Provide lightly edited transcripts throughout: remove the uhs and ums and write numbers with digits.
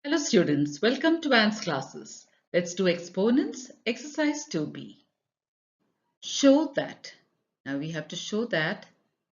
Hello students, welcome to Anne's classes. Let's do exponents, exercise 2b. Show that. Now we have to show that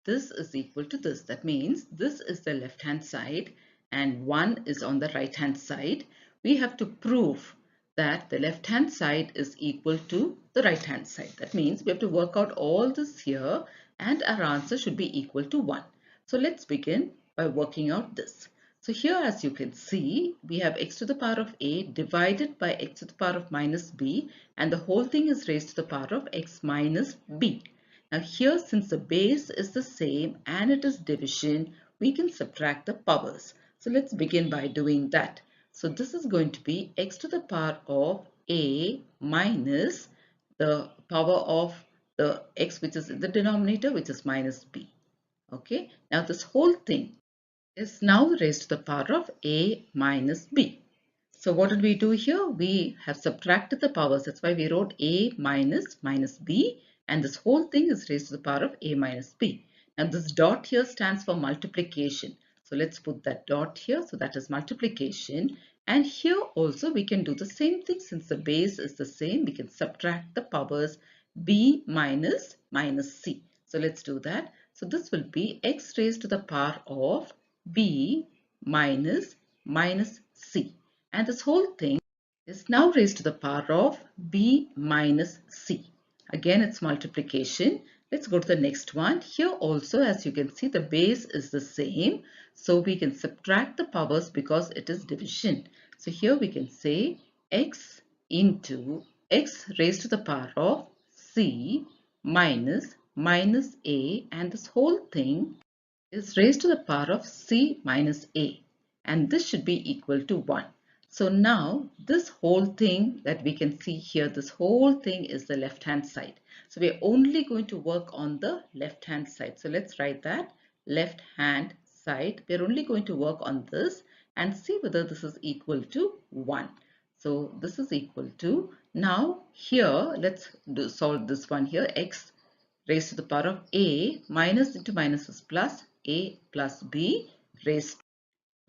this is equal to this. That means this is the left hand side and 1 is on the right hand side. We have to prove that the left hand side is equal to the right hand side. That means we have to work out all this here and our answer should be equal to 1. So let's begin by working out this. So here, as you can see, we have x to the power of a divided by x to the power of minus b, and the whole thing is raised to the power of x minus b. Now here, since the base is the same and it is division, we can subtract the powers. So let's begin by doing that. So this is going to be x to the power of a minus the power of the x which is in the denominator, which is minus b. Okay, now this whole thing is now raised to the power of a minus b. So what did we do here? We have subtracted the powers. That's why we wrote a minus b, and this whole thing is raised to the power of a minus b. Now this dot here stands for multiplication. So let's put that dot here. So that is multiplication. And here also we can do the same thing. Since the base is the same, we can subtract the powers b minus c. So let's do that. So this will be x raised to the power of b minus c. And this whole thing is now raised to the power of b minus c. Again, it's multiplication. Let's go to the next one. Here also, as you can see, the base is the same. So we can subtract the powers because it is division. So here we can say x into x raised to the power of c minus a, and this whole thing is raised to the power of c minus a, and this should be equal to 1. So now this whole thing that we can see here, this whole thing is the left hand side. So we're only going to work on the left hand side. So let's write that left hand side. We're only going to work on this and see whether this is equal to 1. So this is equal to, now here let's solve this one here, x raised to the power of a minus into minus is plus, a plus b raised to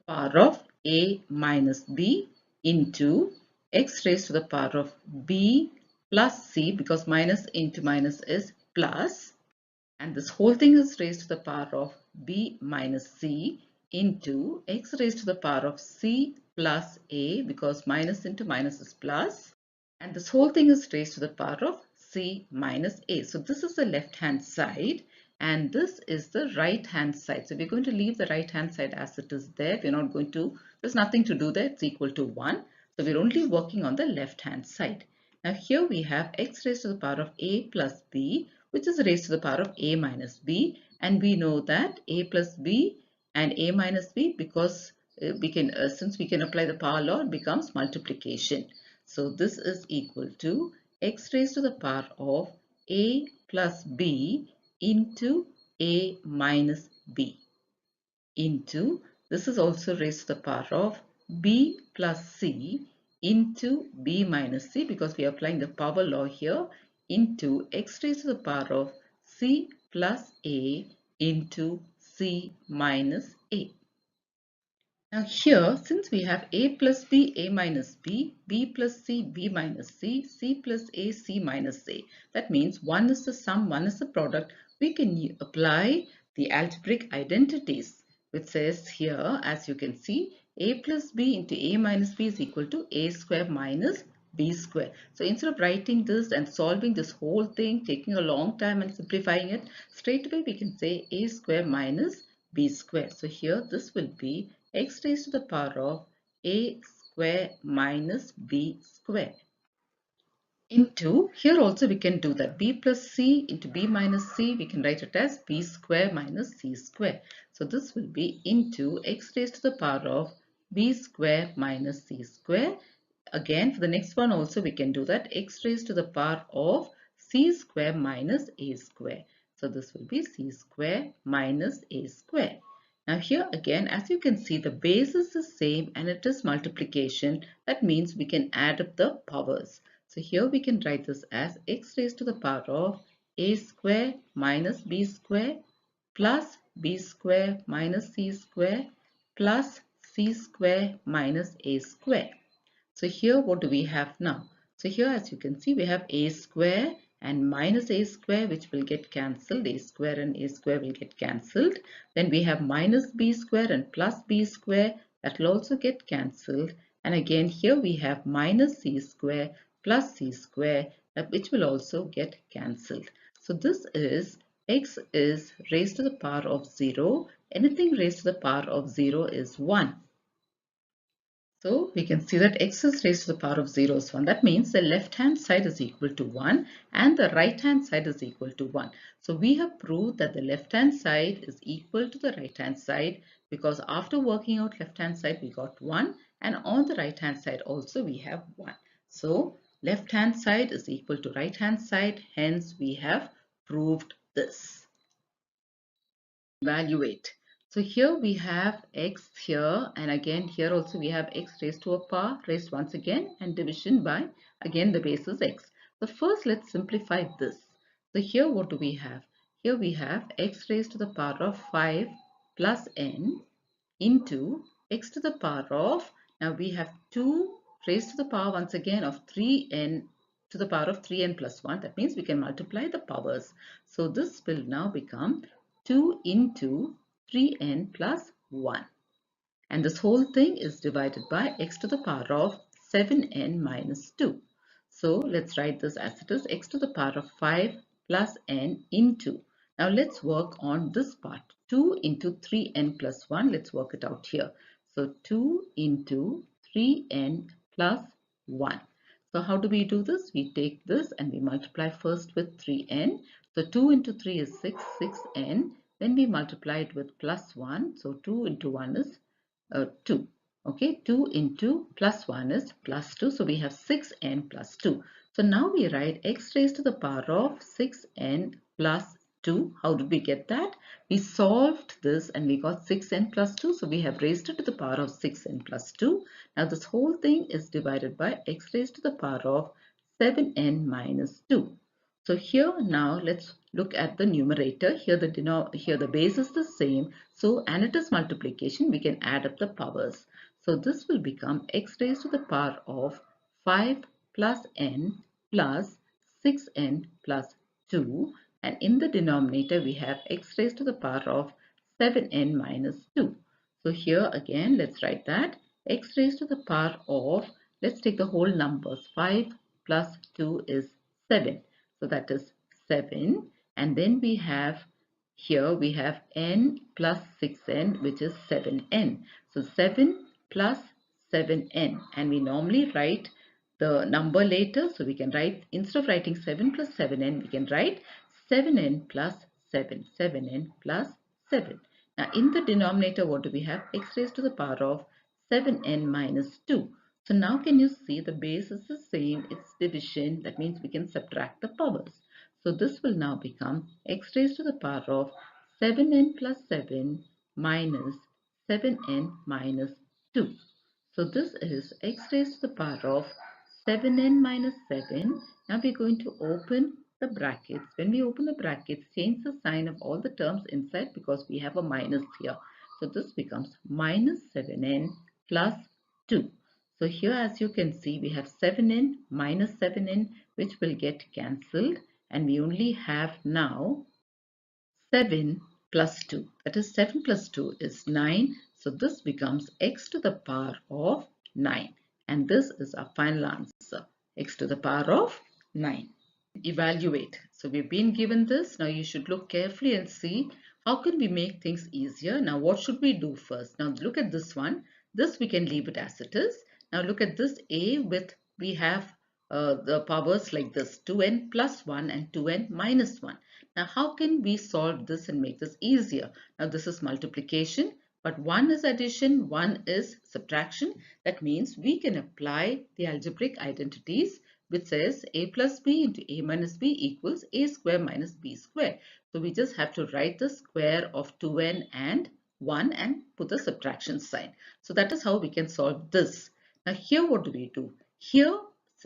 the power of a minus b into x raised to the power of b plus c, because minus into minus is plus, and this whole thing is raised to the power of b minus c into x raised to the power of c plus a, because minus into minus is plus, and this whole thing is raised to the power of c minus a. So this is the left hand side and this is the right hand side. So we're going to leave the right hand side as it is there. We're not going to, there's nothing to do there. It's equal to 1. So we're only working on the left hand side. Now here we have x raised to the power of a plus b, which is raised to the power of a minus b, and we know that a plus b and a minus b, because we can since we can apply the power law, it becomes multiplication. So this is equal to x raised to the power of a plus b into a minus b into, this is also raised to the power of b plus c into b minus c, because we are applying the power law here, into x raised to the power of c plus a into c minus a. Now here, since we have a plus b, a minus b, b plus c, b minus c, c plus a, c minus a. That means one is the sum, one is the product. We can apply the algebraic identities, which says here, as you can see, a plus b into a minus b is equal to a square minus b square. So instead of writing this and solving this whole thing, taking a long time and simplifying it, straight away we can say a square minus b square. So here this will be x raised to the power of a square minus b square into, here also we can do that, b plus c into b minus c, we can write it as b square minus c square. So this will be into x raised to the power of b square minus c square. Again, for the next one also we can do that, x raised to the power of c square minus a square. So this will be c square minus a square. Now here again, as you can see, the base is the same and it is multiplication. That means we can add up the powers. So here we can write this as x raised to the power of a square minus b square plus b square minus c square plus c square minus a square. So here what do we have now? So here as you can see we have a square and minus a square which will get cancelled. A square and a square will get cancelled. Then we have minus b square and plus b square that will also get cancelled. And again here we have minus c square plus c square which will also get cancelled. So this is x is raised to the power of 0. Anything raised to the power of 0 is 1. So we can see that x is raised to the power of 0 is 1. That means the left hand side is equal to 1 and the right hand side is equal to 1. So we have proved that the left hand side is equal to the right hand side because after working out left hand side we got 1 and on the right hand side also we have 1. So left hand side is equal to right hand side, hence we have proved this. Evaluate. So here we have x here and again here also we have x raised to a power raised once again and division by again the base is x. So first let's simplify this. So here what do we have? Here we have x raised to the power of 5 plus n into x to the power of, now we have 2 raised to the power once again of 3n to the power of 3n plus 1. That means we can multiply the powers. So this will now become 2 into 3n plus 1. And this whole thing is divided by x to the power of 7n minus 2. So let's write this as it is, x to the power of 5 plus n into. Now let's work on this part. 2 into 3n plus 1. Let's work it out here. So 2 into 3n plus 1. So how do we do this? We take this and we multiply first with 3n. So 2 into 3 is 6, 6n. Then we multiply it with plus 1. So 2 into 1 is 2. Okay, 2 into plus 1 is plus 2. So we have 6n plus 2. So now we write x raised to the power of 6n plus 2. How did we get that? We solved this and we got 6n plus 2. So we have raised it to the power of 6n plus 2. Now this whole thing is divided by x raised to the power of 7n minus 2. So here now let's look at the numerator. Here the base is the same. So and it is multiplication. We can add up the powers. So this will become x raised to the power of 5 plus n plus 6n plus 2. And in the denominator we have x raised to the power of 7n minus 2. So here again let's write that x raised to the power of, let's take the whole numbers. 5 plus 2 is 7. So that is 7, and then we have here we have n plus 6n which is 7n. So 7 plus 7n, and we normally write the number later. So we can write, instead of writing 7 plus 7n, we can write 7n plus 7, 7n plus 7. Now in the denominator what do we have? X raised to the power of 7n minus 2. So now can you see the base is the same, it's division, that means we can subtract the powers. So this will now become x raised to the power of 7n plus 7 minus 7n minus 2. So this is x raised to the power of 7n minus 7. Now we're going to open the brackets. When we open the brackets, change the sign of all the terms inside because we have a minus here. So this becomes minus 7n plus 2. So here as you can see we have 7n minus 7n which will get cancelled and we only have now 7 plus 2. That is 7 plus 2 is 9. So this becomes x to the power of 9. And this is our final answer. X to the power of 9. Evaluate. So we've been given this. Now you should look carefully and see how can we make things easier. Now what should we do first? Now look at this one. This we can leave it as it is. Now look at this a with, we have the powers like this, 2n plus 1 and 2n minus 1. Now how can we solve this and make this easier? Now this is multiplication, but one is addition, one is subtraction. That means we can apply the algebraic identities which says a plus b into a minus b equals a square minus b square. So we just have to write the square of 2n and 1 and put the subtraction sign. So that is how we can solve this. Now here what do we do? Here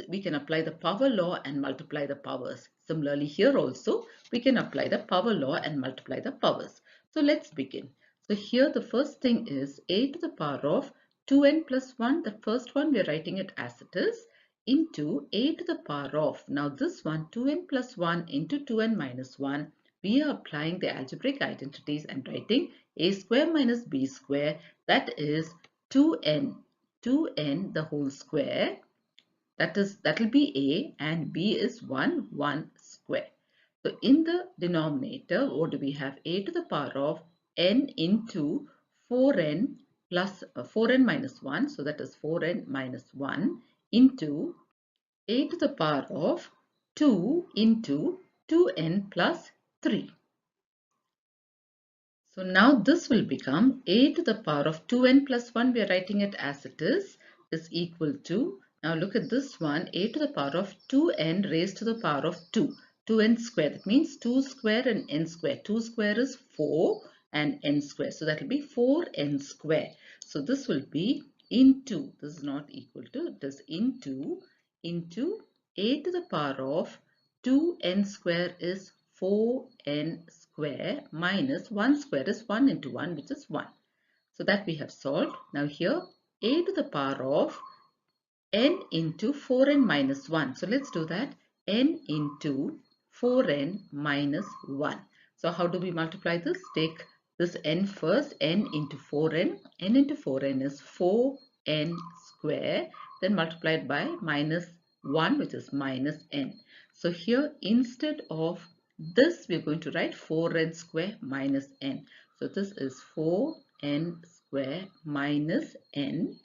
we can apply the power law and multiply the powers. Similarly here also we can apply the power law and multiply the powers. So let's begin. So here the first thing is a to the power of 2n plus 1. The first one we are writing it as it is into a to the power of. Now this one 2n plus 1 into 2n minus 1. We are applying the algebraic identities and writing a square minus b square. That is 2n. 2n the whole square. That will be a, and b is 1 square. So in the denominator, what do we have? A to the power of n into 4n plus 4n minus 1. So that is 4n minus 1 into a to the power of 2 into 2n plus 3. So now this will become a to the power of 2n plus 1. We are writing it as it is equal to, now look at this one, a to the power of 2n raised to the power of 2. 2n square, that means 2 square and n square. 2 square is 4 and n square. So that will be 4n square. So this will be into, this is not equal to, it is into a to the power of 2n square is 4n square minus 1 square is 1 into 1, which is 1. So that we have solved. Now here a to the power of n into 4n minus 1. So let's do that. N into 4n minus 1. So how do we multiply this? Take this n first, n into 4n. N into 4n is 4n square. Then multiplied by minus 1, which is minus n. So here instead of this, we're going to write 4n square minus n. So this is 4n square minus n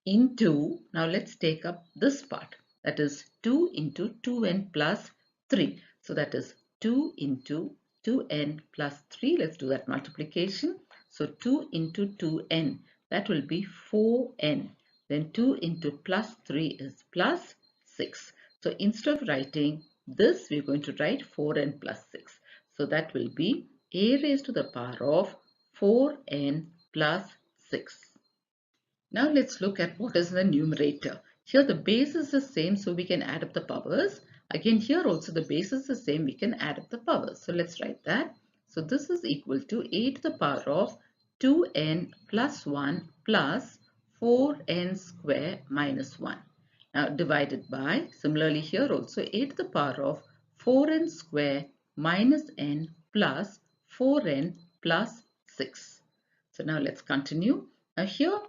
into, now let's take up this part, that is 2 into 2n plus 3. So that is 2 into 2n plus 3. Let's do that multiplication. So 2 into 2n, that will be 4n. Then 2 into plus 3 is plus 6. So instead of writing this, we're going to write 4n plus 6. So that will be a raised to the power of 4n plus 6. Now let's look at what is the numerator. Here the base is the same, so we can add up the powers. Again here also the base is the same, we can add up the powers. So let's write that. So this is equal to a to the power of 2n plus 1 plus 4n square minus 1. Now divided by, similarly here also a to the power of 4n square minus n plus 4n plus 6. So now let's continue. Now here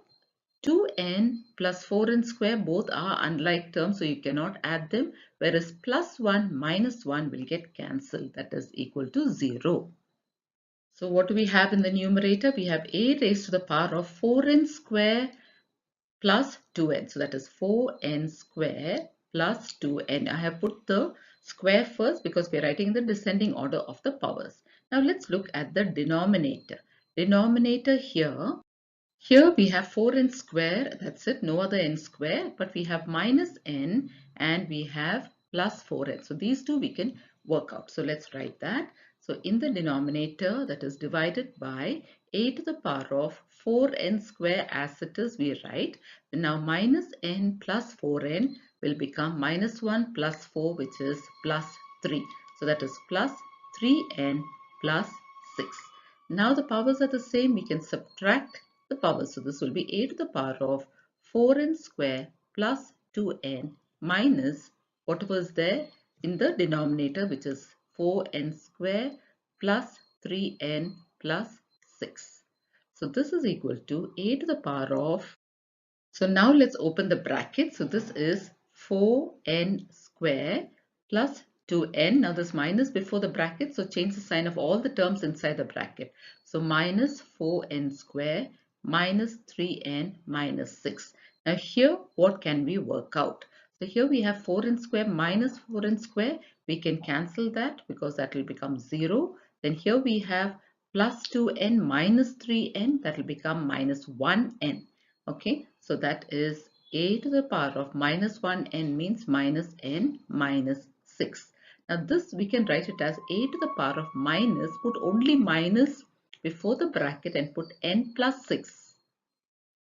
2n plus 4n square both are unlike terms, so you cannot add them, whereas plus 1 minus 1 will get cancelled, that is equal to 0. So what do we have in the numerator? We have a raised to the power of 4n square plus 2n. So that is 4n square plus 2n. I have put the square first because we are writing in the descending order of the powers. Now let's look at the denominator. Denominator here we have 4n square, that's it, no other n square, but we have minus n and we have plus 4n. So these two we can work out. So let's write that. So in the denominator, that is divided by a to the power of 4n square as it is, we write. Now minus n plus 4n will become minus 1 plus 4, which is plus 3. So that is plus 3n plus 6. Now the powers are the same, we can subtract the power. So this will be a to the power of 4n square plus 2n minus what was there in the denominator, which is 4n square plus 3n plus 6. So this is equal to a to the power of, so now let's open the bracket. So this is 4n square plus 2n. Now this minus before the bracket, so change the sign of all the terms inside the bracket. So minus 4n square minus 3n minus 6. Now here what can we work out? So here we have 4n square minus 4n square. We can cancel that because that will become 0. Then here we have plus 2n minus 3n, that will become minus 1n. Okay, so that is a to the power of minus 1n means minus n minus 6. Now this we can write it as a to the power of minus, put only minus before the bracket and put n plus 6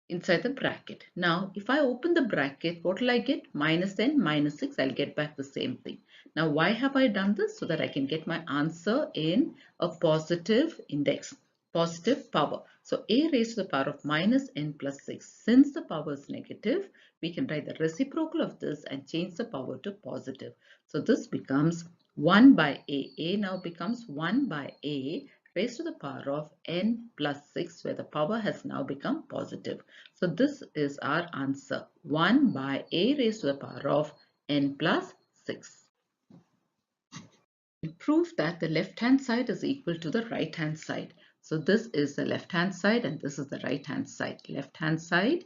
inside the bracket. Now if I open the bracket, what will I get? Minus n minus 6, I'll get back the same thing. Now why have I done this? So that I can get my answer in a positive index, positive power. So a raised to the power of minus n plus 6. Since the power is negative, we can write the reciprocal of this and change the power to positive. So this becomes 1 by a. A now becomes 1 by a raised to the power of n plus 6, where the power has now become positive. So this is our answer, 1 by a raised to the power of n plus 6. Prove that the left hand side is equal to the right hand side. So this is the left hand side and this is the right hand side. Left hand side,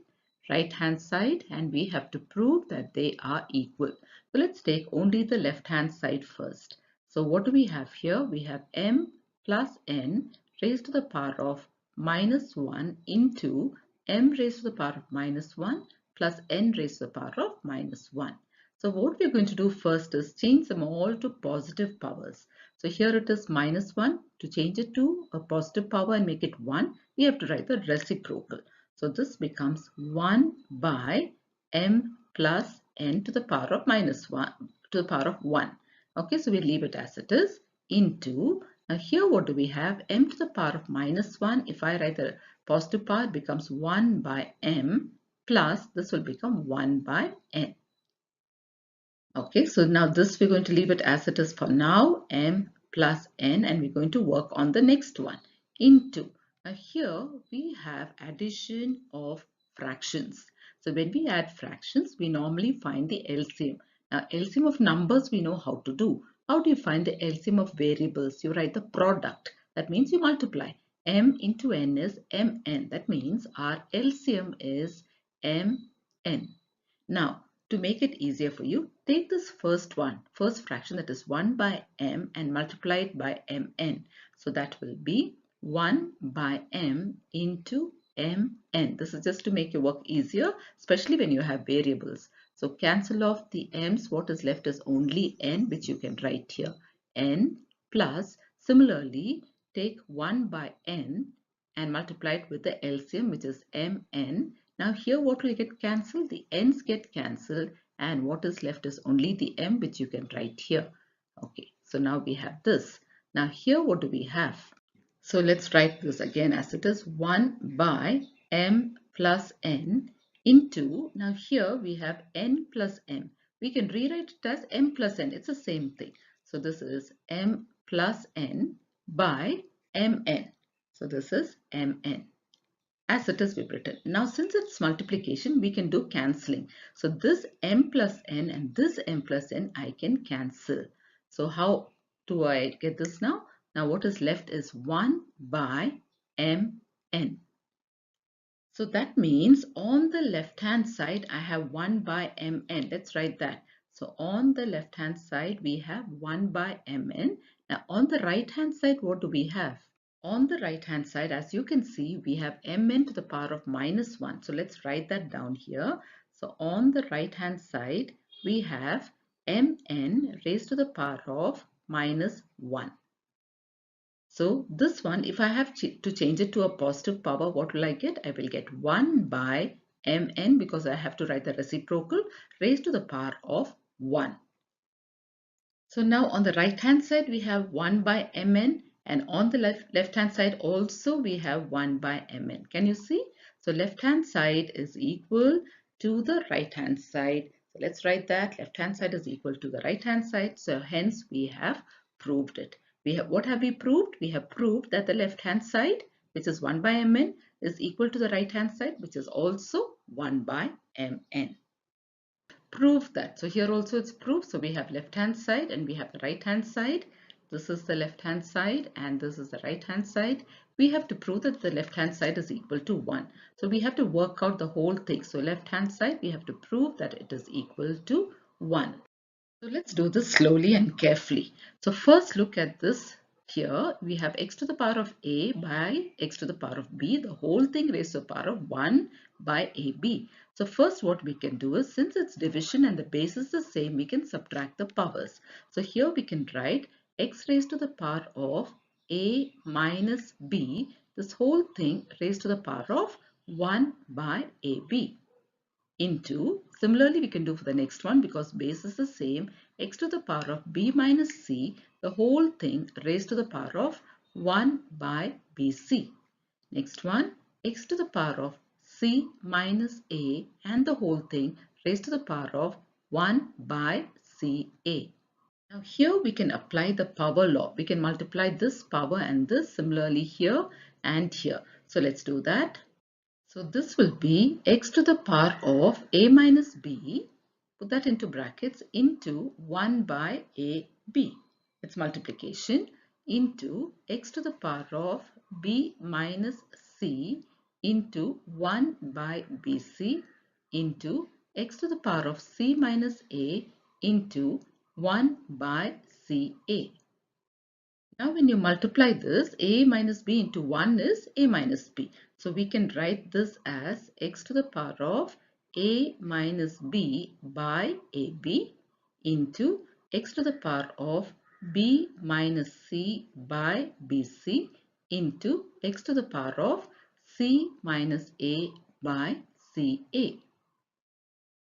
right hand side, and we have to prove that they are equal. So let's take only the left hand side first. So what do we have here? We have m plus n raised to the power of minus 1 into m raised to the power of minus 1 plus n raised to the power of minus 1. So what we're going to do first is change them all to positive powers. So here it is minus 1. To change it to a positive power and make it 1, we have to write the reciprocal. So this becomes 1 by m plus n to the power of minus 1 to the power of 1. Okay, so we leave it as it is into, now here what do we have? M to the power of minus 1. If I write the positive power, it becomes 1 by m plus this will become 1 by n. Okay, so now this we're going to leave it as it is for now, m plus n, and we're going to work on the next one, into. Now here we have addition of fractions. So when we add fractions, we normally find the LCM. Now LCM of numbers we know how to do. How do you find the LCM of variables? You write the product. That means you multiply. M into n is mn. That means our LCM is mn. Now, to make it easier for you, take this first fraction, that is 1 by m, and multiply it by mn. So that will be 1 by m into mn. This is just to make your work easier, especially when you have variables. So cancel off the m's. What is left is only n, which you can write here. N plus, similarly, take 1 by n and multiply it with the LCM, which is mn. Now here what will get cancelled? The n's get cancelled, and what is left is only the m, which you can write here. Okay, so now we have this. Now here what do we have? So let's write this again as it is, 1 by m plus n into, now here we have n plus m. We can rewrite it as m plus n. It's the same thing. So this is m plus n by mn. So this is mn. As it is we've written. Now since it's multiplication, we can do cancelling. So this m plus n and this m plus n I can cancel. So how do I get this now? Now what is left is 1 by mn. So that means on the left hand side I have 1 by mn. Let's write that. So on the left hand side we have 1 by mn. Now on the right hand side what do we have? On the right hand side, as you can see, we have mn to the power of minus 1. So let's write that down here. So on the right hand side, we have mn raised to the power of minus 1. So this one, if I have to change it to a positive power, what will I get? I will get 1 by mn, because I have to write the reciprocal, raised to the power of 1. So now on the right hand side we have 1 by mn, and on the left hand side also we have 1 by mn. Can you see? So left hand side is equal to the right hand side. So let's write that left hand side is equal to the right hand side. So hence we have proved it. What have we proved? We have proved that the left hand side, which is 1 by mn, is equal to the right hand side, which is also 1 by mn. Prove that. So here also it's proof. So we have left hand side and we have the right hand side. This is the left hand side and this is the right hand side. We have to prove that the left hand side is equal to 1. So we have to work out the whole thing. So left hand side we have to prove that it is equal to 1. So let's do this slowly and carefully. So first look at this. Here we have x to the power of a by x to the power of b, the whole thing raised to the power of 1 by ab. So first what we can do is, since it's division and the base is the same, we can subtract the powers. So here we can write x raised to the power of a minus b, this whole thing raised to the power of 1 by ab, into, similarly we can do for the next one, because base is the same, x to the power of b minus c, the whole thing raised to the power of 1 by bc. Next one, x to the power of c minus a and the whole thing raised to the power of 1 by ca. Now here we can apply the power law. We can multiply this power and this similarly here and here. So let's do that. So this will be x to the power of a minus b, put that into brackets, into 1 by ab. It's multiplication into x to the power of b minus c into 1 by bc into x to the power of c minus a into 1 by ca. Now when you multiply this, a minus b into 1 is a minus b. So we can write this as x to the power of a minus b by ab into x to the power of b minus c by bc into x to the power of c minus a by ca.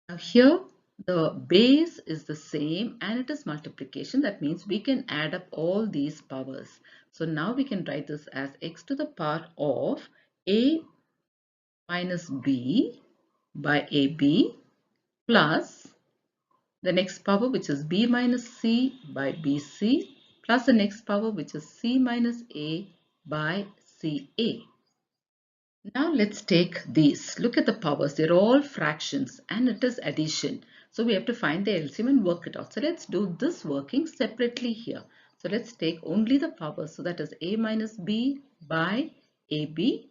Now here the base is the same and it is multiplication. That means we can add up all these powers. So now we can write this as x to the power of a minus b by ab plus the next power, which is b minus c by bc, plus the next power, which is c minus a by ca. Now let's take these. Look at the powers. They're all fractions and it is addition. So we have to find the LCM and work it out. So let's do this working separately here. So let's take only the powers. So that is a minus b by ab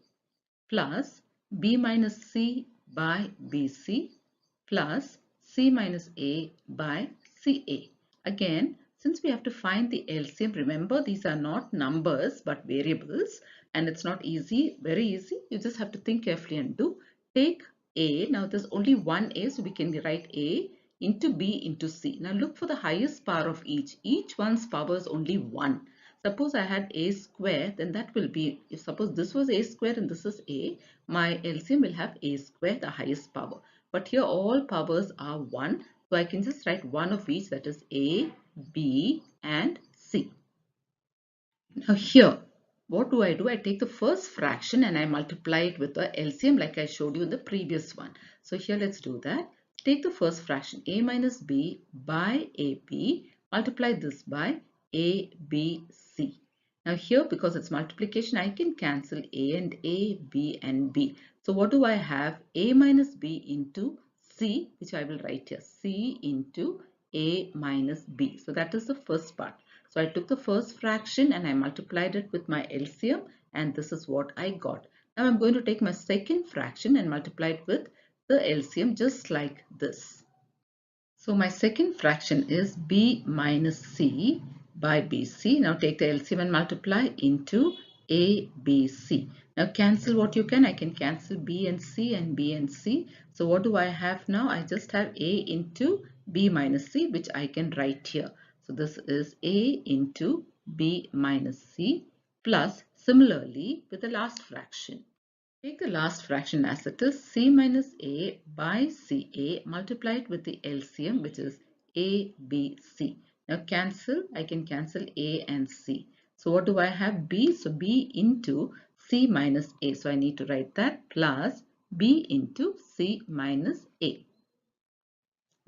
plus b minus c by bc plus c minus a by ca. Again, since we have to find the LCM, remember these are not numbers but variables and it's not easy, very easy. You just have to think carefully and do. Take a, now there's only one a, so we can write a into b into c. Now look for the highest power of each. Each one's power is only 1. Suppose I had a square, then that will be, if suppose this was a square and this is a, my LCM will have a square, the highest power. But here all powers are 1. So I can just write one of each, that is a, b and c. Now here, what do? I take the first fraction and I multiply it with the LCM like I showed you in the previous one. So here let's do that. Take the first fraction a minus b by ab, multiply this by abc. Now here, because it's multiplication, I can cancel a and a, b and b. So what do I have? A minus b into c, which I will write here, c into a minus b. So that is the first part. So I took the first fraction and I multiplied it with my LCM and this is what I got. Now I'm going to take my second fraction and multiply it with the LCM just like this. So my second fraction is b minus c by bc. Now take the LCM and multiply into abc. Now cancel what you can. I can cancel b and c and b and c. So what do I have now? I just have a into b minus c, which I can write here. So this is a into b minus c plus similarly with the last fraction. Take the last fraction as it is, c minus a by ca, multiply it with the LCM, which is abc. Now cancel, I can cancel a and c. So what do I have? B, so b into c minus a. So I need to write that plus b into c minus a.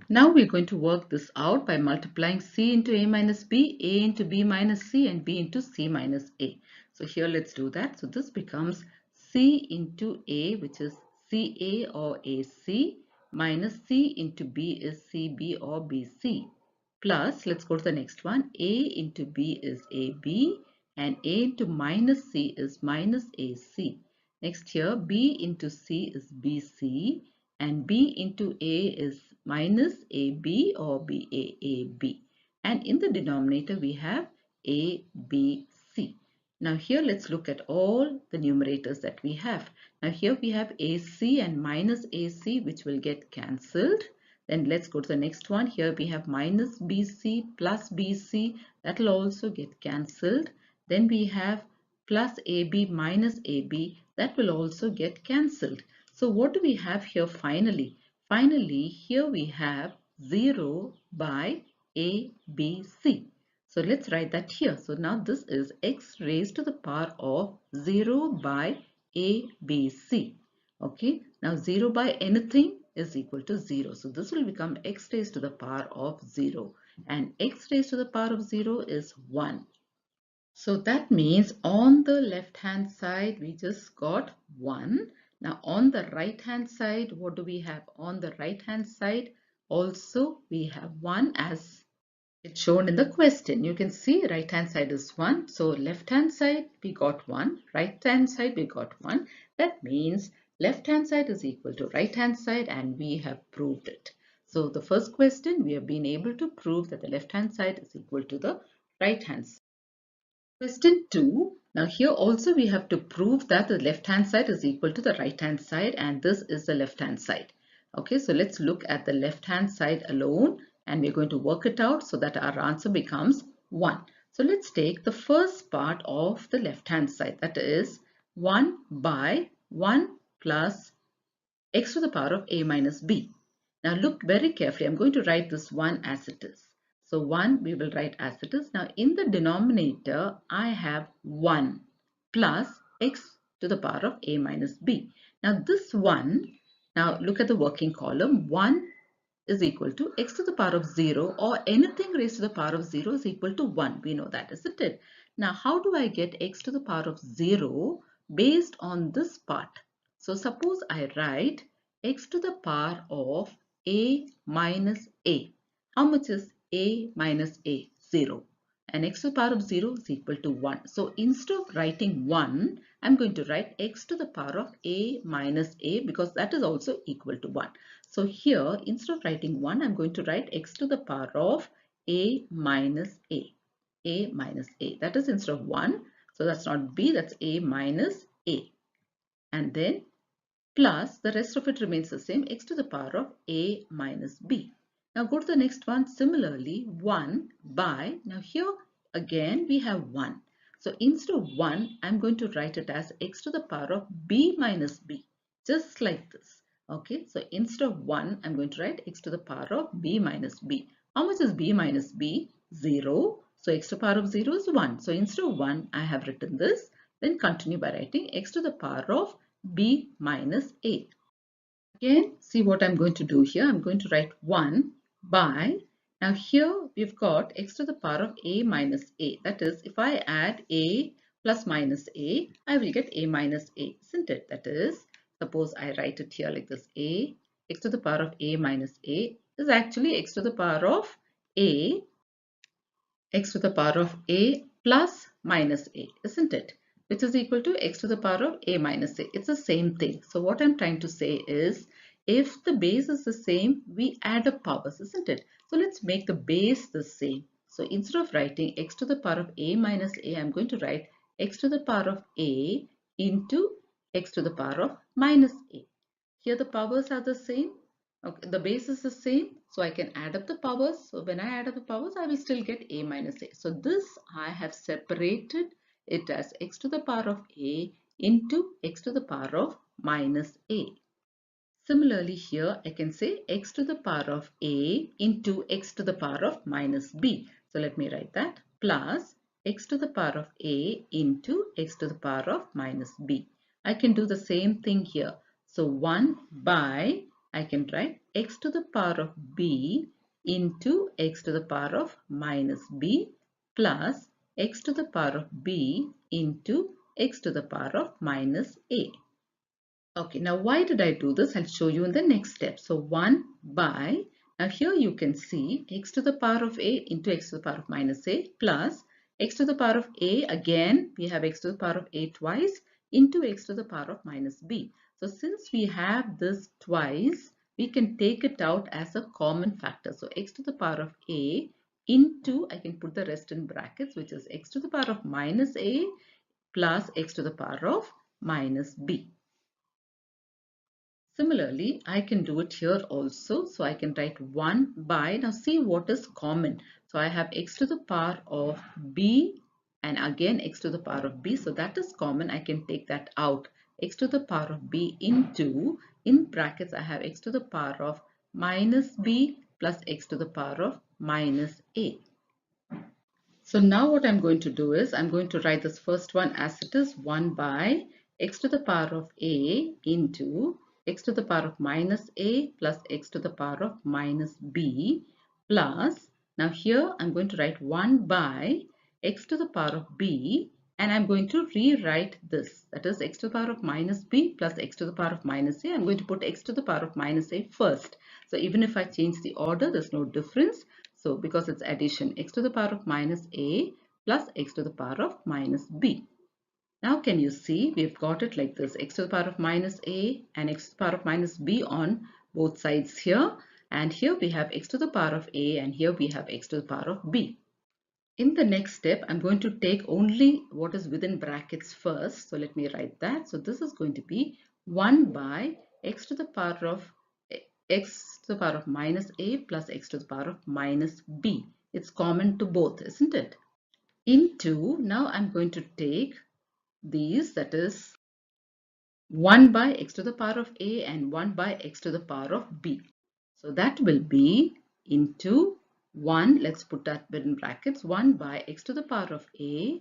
Now we're going to work this out by multiplying c into a minus b, a into b minus c and b into c minus a. So here let's do that. So this becomes c into a, which is ca or ac, minus c into b is cb or bc, plus let's go to the next one, a into b is ab and a into minus c is minus ac. Next here, b into c is bc and b into a is minus ab or baab, and in the denominator we have abc. Now here let's look at all the numerators that we have. Now here we have ac and minus ac, which will get cancelled. Then let's go to the next one. Here we have minus bc plus bc, that will also get cancelled. Then we have plus ab minus ab, that will also get cancelled. So what do we have here finally? Finally, here we have 0 by ABC. So let's write that here. So now this is x raised to the power of 0 by A, B, C. Okay, now 0 by anything is equal to 0. So this will become x raised to the power of 0. And x raised to the power of 0 is 1. So that means on the left hand side we just got 1. Now on the right hand side, what do we have? On the right hand side also we have 1 as it's shown in the question. You can see right hand side is 1. So left hand side we got 1. Right hand side we got 1. That means left hand side is equal to right hand side and we have proved it. So the first question we have been able to prove that the left hand side is equal to the right hand side. Question 2. Now here also we have to prove that the left hand side is equal to the right hand side and this is the left hand side. Okay, so let's look at the left hand side alone and we're going to work it out so that our answer becomes 1. So let's take the first part of the left hand side, that is 1 by 1 plus x to the power of a minus b. Now look very carefully. I'm going to write this 1 as it is. So 1 we will write as it is. Now in the denominator I have 1 plus x to the power of a minus b. Now this 1, now look at the working column. 1 is equal to x to the power of 0 or anything raised to the power of 0 is equal to 1. We know that, isn't it? Now how do I get x to the power of 0 based on this part? So suppose I write x to the power of a minus a. How much is a minus a? 0. And x to the power of 0 is equal to 1. So instead of writing 1, I'm going to write x to the power of a minus a because that is also equal to 1. So here, instead of writing 1, I'm going to write x to the power of a minus a. A minus a. That is instead of 1. So that's not b, that's a minus a. And then plus the rest of it remains the same, x to the power of a minus b. Now go to the next one. Similarly, 1 by, now here again we have 1. So instead of 1, I'm going to write it as x to the power of b minus b, just like this. Okay, so instead of 1, I'm going to write x to the power of b minus b. How much is b minus b? 0. So x to the power of 0 is 1. So instead of 1, I have written this. Then continue by writing x to the power of b minus a. Again, see what I'm going to do here. I'm going to write 1 by, now here we've got x to the power of a minus a. That is, if I add a plus minus a, I will get a minus a, isn't it? That is, suppose I write it here like this, a, x to the power of a minus a is actually x to the power of a, x to the power of a plus minus a, isn't it? Which is equal to x to the power of a minus a. It's the same thing. So what I'm trying to say is, if the base is the same, we add up powers, isn't it? So let's make the base the same. So instead of writing x to the power of a minus a, I'm going to write x to the power of a into x to the power of minus a. Here the powers are the same. Okay, the base is the same, so I can add up the powers. So when I add up the powers, I will still get a minus a. So this I have separated it as x to the power of a into x to the power of minus a. Similarly here I can say x to the power of a into x to the power of minus b. So let me write that, plus x to the power of a into x to the power of minus b. I can do the same thing here. So 1 by, I can write x to the power of b into x to the power of minus b plus x to the power of b into x to the power of minus a. Okay, now why did I do this? I'll show you in the next step. So 1 by, now here you can see x to the power of a into x to the power of minus a plus x to the power of a, again we have x to the power of a twice into x to the power of minus b. So since we have this twice, we can take it out as a common factor. So x to the power of a into, I can put the rest in brackets, which is x to the power of minus a plus x to the power of minus b. Similarly, I can do it here also. So I can write 1 by, now see what is common. So I have x to the power of b and again x to the power of b. So that is common. I can take that out. X to the power of b into, in brackets, I have x to the power of minus b plus x to the power of minus a. So now what I'm going to do is I'm going to write this first one as it is, 1 by x to the power of a into x to the power of minus a plus x to the power of minus b plus, now here I'm going to write 1 by x to the power of b, and I'm going to rewrite this, that is x to the power of minus b plus x to the power of minus a. I'm going to put x to the power of minus a first. So even if I change the order, there's no difference. So because it's addition, x to the power of minus a plus x to the power of minus b. Now can you see we've got it like this, x to the power of minus a and x to the power of minus b on both sides here, and here we have x to the power of a and here we have x to the power of b. In the next step, I'm going to take only what is within brackets first. So let me write that. So this is going to be 1 by x to the power of x to the power of minus a plus x to the power of minus b. It's common to both, isn't it? Into, now I'm going to take these, that is 1 by x to the power of a and 1 by x to the power of b. So that will be into 1, let's put that in brackets, 1 by x to the power of a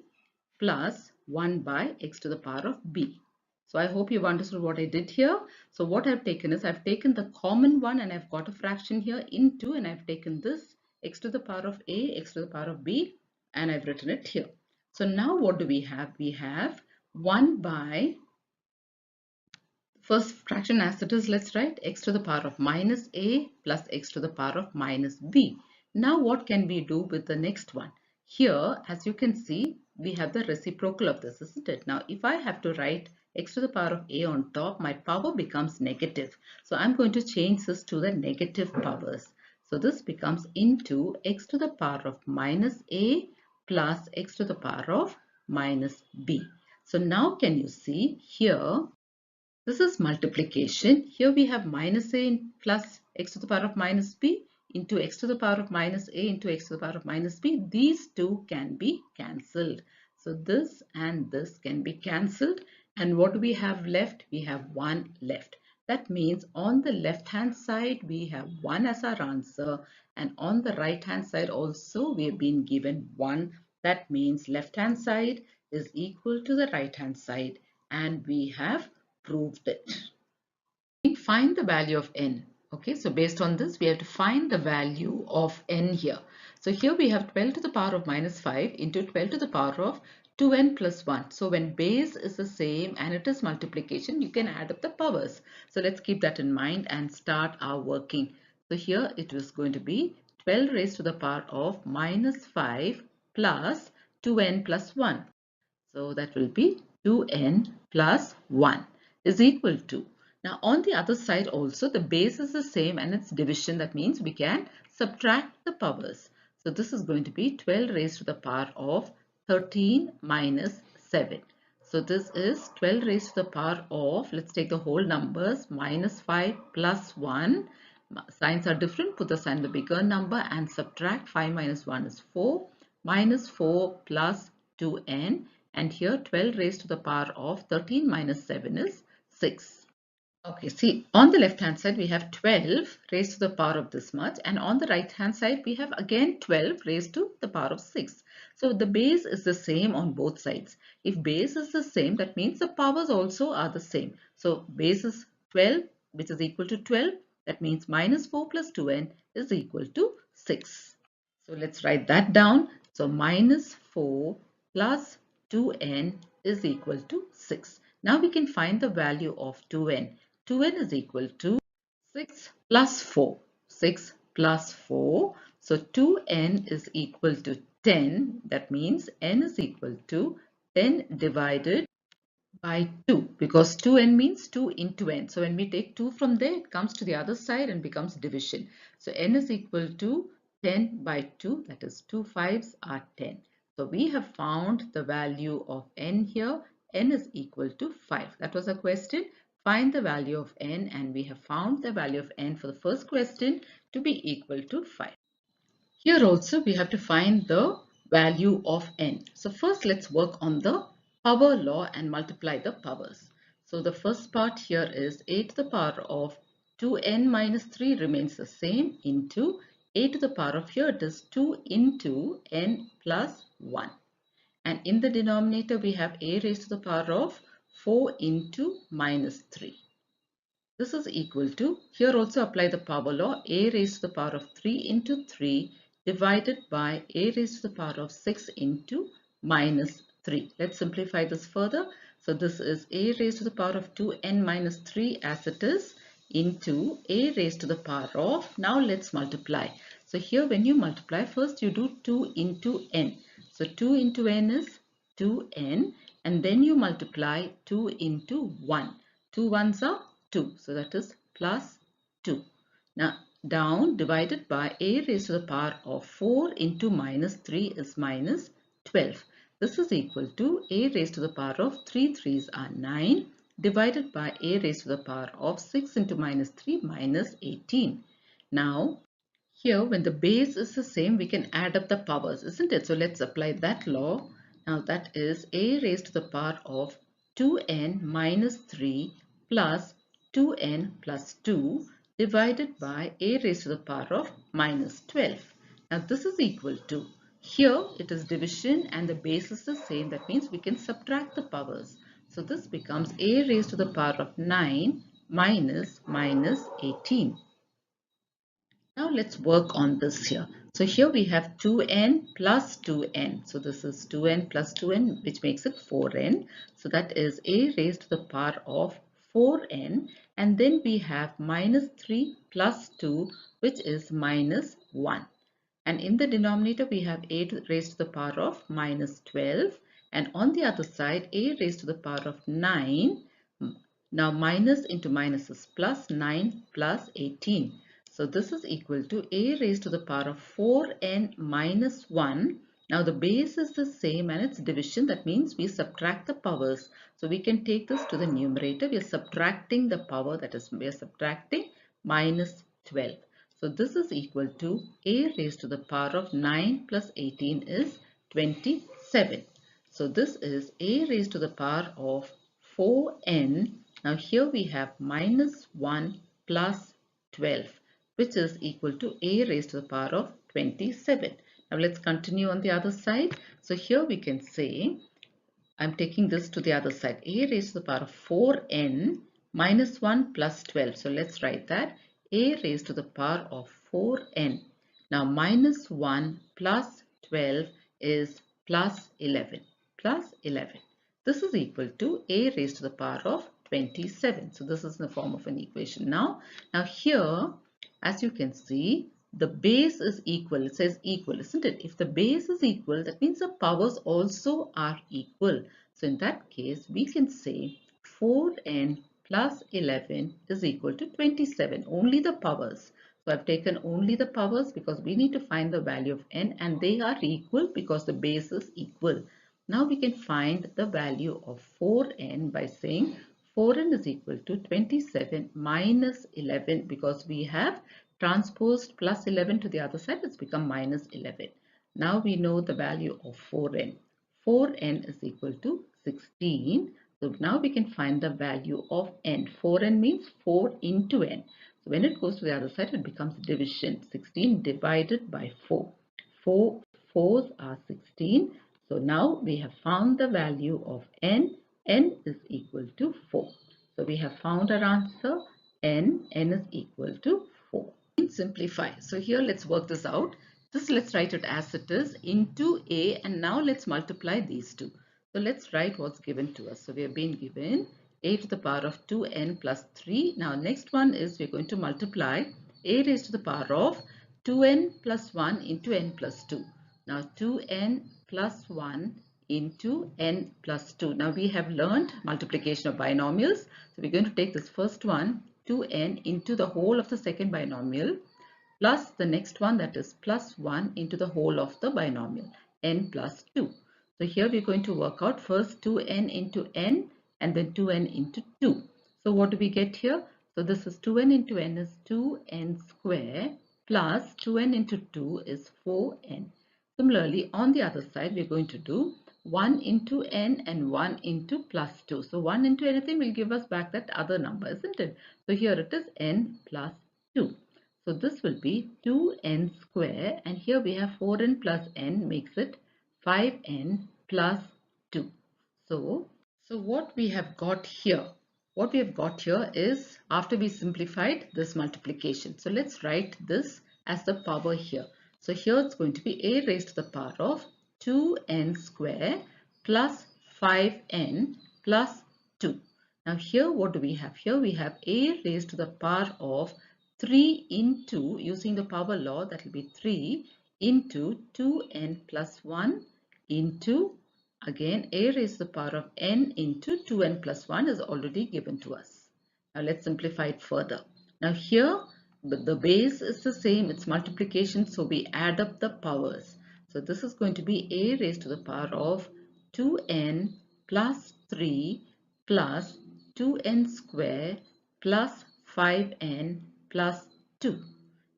plus 1 by x to the power of b. So I hope you've understood what I did here. So what I've taken is I've taken the common one and I've got a fraction here into, and I've taken this x to the power of a, x to the power of b, and I've written it here. So now what do we have? We have 1 by first fraction as it is, let's write x to the power of minus a plus x to the power of minus b. Now what can we do with the next one? Here, as you can see, we have the reciprocal of this, isn't it? Now, if I have to write x to the power of a on top, my power becomes negative. So I'm going to change this to the negative powers. So this becomes into x to the power of minus a plus x to the power of minus b. So now can you see here, this is multiplication. Here we have minus a plus x to the power of minus b into x to the power of minus a into x to the power of minus b. These two can be cancelled. So this and this can be cancelled. And what do we have left? We have 1 left. That means on the left hand side we have 1 as our answer, and on the right hand side also we have been given 1. That means left hand side is equal to the right hand side, and we have proved it. Find the value of n. Okay, so based on this, we have to find the value of n here. So here we have 12 to the power of minus 5 into 12 to the power of 2n plus 1. So when base is the same and it is multiplication, you can add up the powers. So let's keep that in mind and start our working. So here it is going to be 12 raised to the power of minus 5 plus 2n plus 1. So that will be 2n plus 1 is equal to. Now on the other side also the base is the same and it's division. That means we can subtract the powers. So this is going to be 12 raised to the power of 13 minus 7. So this is 12 raised to the power of, let's take the whole numbers, minus 5 plus 1. Signs are different. Put the sign the bigger number and subtract. 5 minus 1 is 4. Minus 4 plus 2n. And here 12 raised to the power of 13 minus 7 is 6. Okay, see, on the left hand side we have 12 raised to the power of this much, and on the right hand side we have again 12 raised to the power of 6. So the base is the same on both sides. If base is the same, that means the powers also are the same. So base is 12, which is equal to 12. That means minus 4 plus 2n is equal to 6. So let's write that down. So minus 4 plus 2n is equal to 6. Now we can find the value of 2n. 2n is equal to 6 plus 4. 6 plus 4. So 2n is equal to 10. That means n is equal to 10 divided by 2, because 2n means 2 into n. So when we take 2 from there, it comes to the other side and becomes division. So n is equal to 10 by 2, that is 2 5s are 10. So we have found the value of n here. N is equal to 5. That was a question. Find the value of n, and we have found the value of n for the first question to be equal to 5. Here also we have to find the value of n. So first let's work on the power law and multiply the powers. So the first part here is a to the power of 2n minus 3 remains the same into a to the power of, here it is 2 into n plus 1. And in the denominator we have a raised to the power of 4 into minus 3. This is equal to, here also apply the power law, a raised to the power of 3 into 3 divided by a raised to the power of 6 into minus 3. Let's simplify this further. So this is a raised to the power of 2n minus 3 as it is into a raised to the power of, now let's multiply. So here when you multiply, first you do 2 into n. So 2 into n is 2n, and then you multiply 2 into 1. 2 ones are 2. So that is plus 2. Now down, divided by a raised to the power of 4 into minus 3 is minus 12. This is equal to a raised to the power of 3 threes are 9 divided by a raised to the power of 6 into minus 3 minus 18. Now here, when the base is the same, we can add up the powers, isn't it? So let's apply that law. Now that is a raised to the power of 2n minus 3 plus 2n plus 2 divided by a raised to the power of minus 12. Now this is equal to, here it is division and the base is the same. That means we can subtract the powers. So this becomes a raised to the power of 9 minus 18. Now let's work on this here. So here we have 2n plus 2n. So this is 2n plus 2n, which makes it 4n. So that is a raised to the power of 4n. And then we have minus 3 plus 2, which is minus 1. And in the denominator, we have a raised to the power of minus 12. And on the other side, a raised to the power of 9. Now minus into minus is plus, 9 plus 18. So this is equal to a raised to the power of 4n minus 1. Now the base is the same and it's division. That means we subtract the powers. So we can take this to the numerator. We are subtracting the power, that is we are subtracting minus 12. So this is equal to a raised to the power of 9 plus 18 is 27. So this is a raised to the power of 4n. Now here we have minus 1 plus 12, which is equal to a raised to the power of 27. Now let's continue on the other side. So here we can say, I'm taking this to the other side, a raised to the power of 4n minus 1 plus 12. So let's write that, a raised to the power of 4n. Now minus 1 plus 12 is plus 11. Plus 11. This is equal to a raised to the power of 27. So this is in the form of an equation now here, as you can see, the base is equal. It says equal, isn't it? If the base is equal, that means the powers also are equal. So in that case, we can say 4n plus 11 is equal to 27. Only the powers. So I've taken only the powers because we need to find the value of n, and they are equal because the base is equal. Now we can find the value of 4n by saying 4n is equal to 27 minus 11, because we have transposed plus 11 to the other side. It's become minus 11. Now we know the value of 4n. 4n is equal to 16. So now we can find the value of n. 4n means 4 into n. So when it goes to the other side, it becomes division. 16 divided by 4. 4 4s are 16. So now we have found the value of n. N is equal to 4. So we have found our answer. N is equal to 4. Simplify. So here let's work this out. Just let's write it as it is into a, and now let's multiply these two. So let's write what's given to us. So we have been given a to the power of 2n plus 3. Now next one is we're going to multiply a raised to the power of 2n plus 1 into n plus 2. Now 2n plus 1 into n plus 2. Now we have learned multiplication of binomials. So we're going to take this first one, 2n into the whole of the second binomial, plus the next one, that is plus 1 into the whole of the binomial, n plus 2. So here we're going to work out first 2n into n and then 2n into 2. So what do we get here? So this is 2n into n is 2n square plus 2n into 2 is 4n. Similarly, on the other side, we're going to do 1 into n and 1 into plus 2. So 1 into anything will give us back that other number, isn't it? So here it is n plus 2. So this will be 2n square, and here we have 4n plus n makes it 5n plus 2. So So what we have got here is after we simplified this multiplication. So let's write this as the power here. So here it's going to be a raised to the power of 2n square plus 5n plus 2. Now here what do we have? Here we have a raised to the power of 3 into, using the power law, that will be 3 into 2n plus 1 into, again, a raised to the power of n into 2n plus 1 is already given to us. Now let's simplify it further. Now here the base is the same, it's multiplication, so we add up the powers. So this is going to be a raised to the power of 2n plus 3 plus 2n square plus 5n plus 2.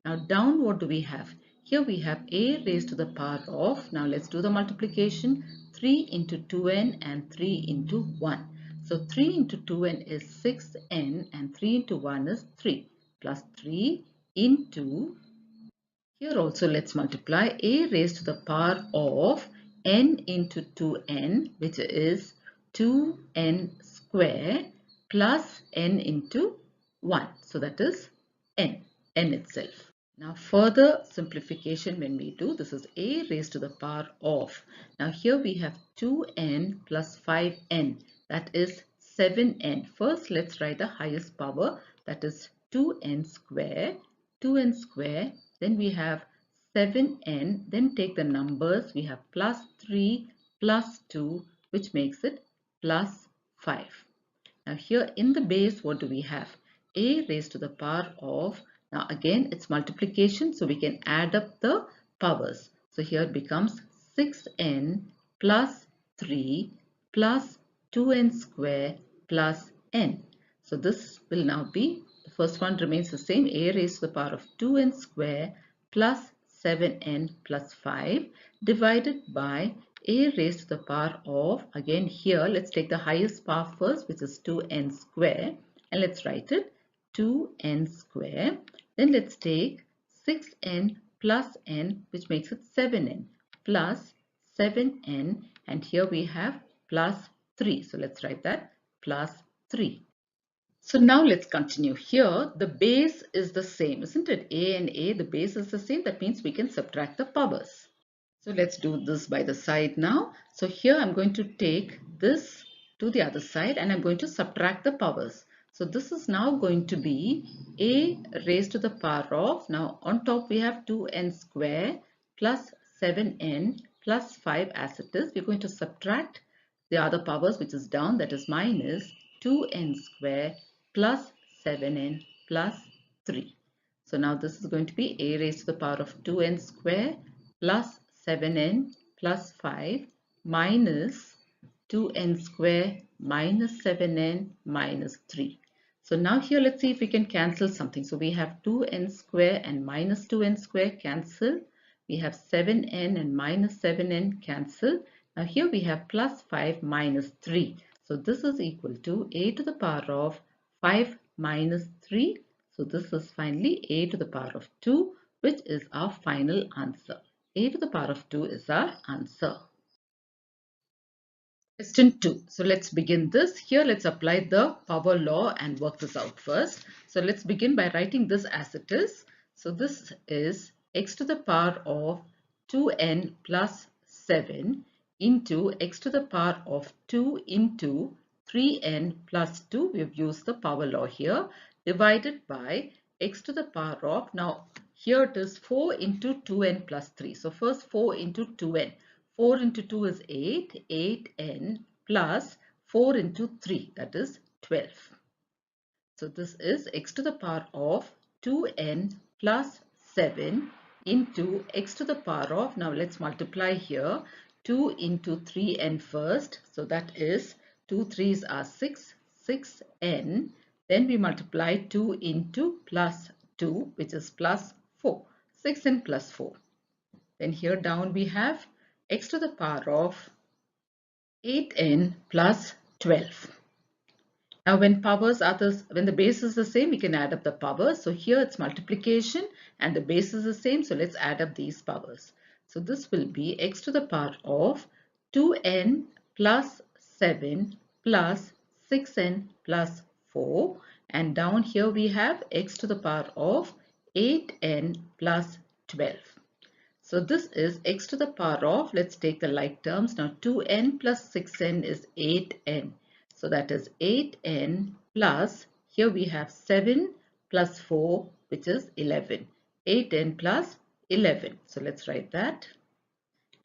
Now down what do we have? Here we have a raised to the power of, now let's do the multiplication, 3 into 2n and 3 into 1. So 3 into 2n is 6n and 3 into 1 is 3 plus 3 into, here also let's multiply a raised to the power of n into 2n, which is 2n square plus n into 1. So that is n itself. Now further simplification when we do, this is a raised to the power of. Now here we have 2n plus 5n, that is 7n. First let's write the highest power, that is 2n square, 2n square, then we have 7n, then take the numbers, we have plus 3 plus 2, which makes it plus 5. Now here in the base, what do we have? A raised to the power of, now again it's multiplication, so we can add up the powers. So here it becomes 6n plus 3 plus 2n square plus n. So this will now be, the first one remains the same, a raised to the power of 2n square plus 7n plus 5 divided by a raised to the power of, again here let's take the highest power first, which is 2n square, and let's write it 2n square. Then let's take 6n plus n, which makes it 7n plus 7n, and here we have plus 3. So let's write that plus 3. So now let's continue. Here the base is the same, isn't it? A and A, the base is the same. That means we can subtract the powers. So let's do this by the side now. So here I'm going to take this to the other side and I'm going to subtract the powers. So this is now going to be a raised to the power of, now on top we have 2n square plus 7n plus 5 as it is. We're going to subtract the other powers, which is down, that is minus 2n square plus 7n plus 3. So now this is going to be a raised to the power of 2n square plus 7n plus 5 minus 2n square minus 7n minus 3. So now here let's see if we can cancel something. So we have 2n square and minus 2n square cancel. We have 7n and minus 7n cancel. Now here we have plus 5 minus 3. So this is equal to a to the power of 5 minus 3. So this is finally a to the power of 2, which is our final answer. A to the power of 2 is our answer. Question 2. So let's begin this. Here let's apply the power law and work this out first. So let's begin by writing this as it is. So this is x to the power of 2n plus 7 into x to the power of 2 into 3n plus 2. We've used the power law here, divided by x to the power of, now here it is 4 into 2n plus 3. So first 4 into 2n. 4 into 2 is 8, 8n plus 4 into 3, that is 12. So this is x to the power of 2n plus 7 into x to the power of, now let's multiply here, 2 into 3n first. So that is 2 3s are 6, 6n. Then we multiply 2 into plus 2, which is plus 4, 6n plus 4. Then here down we have x to the power of 8n plus 12. Now when the base is the same, we can add up the powers. So here it's multiplication and the base is the same. So let's add up these powers. So this will be x to the power of 2n plus 7 plus 6n plus 4, and down here we have x to the power of 8n plus 12. So this is x to the power of, let's take the like terms now, 2n plus 6n is 8n. So that is 8n plus, here we have 7 plus 4, which is 11. 8n plus 11. So let's write that.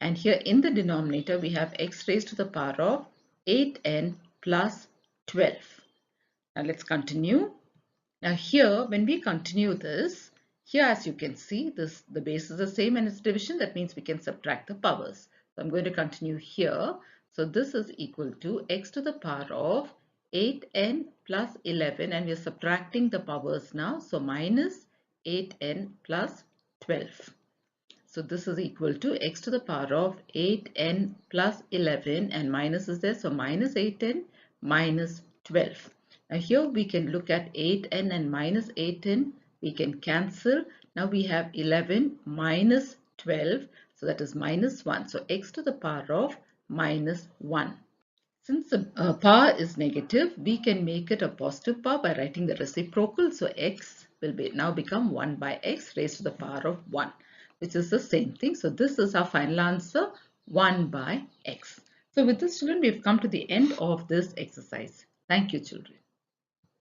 And here in the denominator, we have x raised to the power of 8n plus 12. Now let's continue. Now here, when we continue this, here as you can see, the base is the same and it's division. That means we can subtract the powers. So I'm going to continue here. So this is equal to x to the power of 8n plus 11, and we are subtracting the powers now. So minus 8n plus 12. So this is equal to x to the power of 8n plus 11, and minus is there. So minus 8n minus 12. Now here we can look at 8n and minus 8n. We can cancel. Now we have 11 minus 12. So that is minus 1. So x to the power of minus 1. Since the power is negative, we can make it a positive power by writing the reciprocal. So x will now become 1 by x raised to the power of 1, which is the same thing. So this is our final answer, 1 by x. So with this, children, we have come to the end of this exercise. Thank you, children.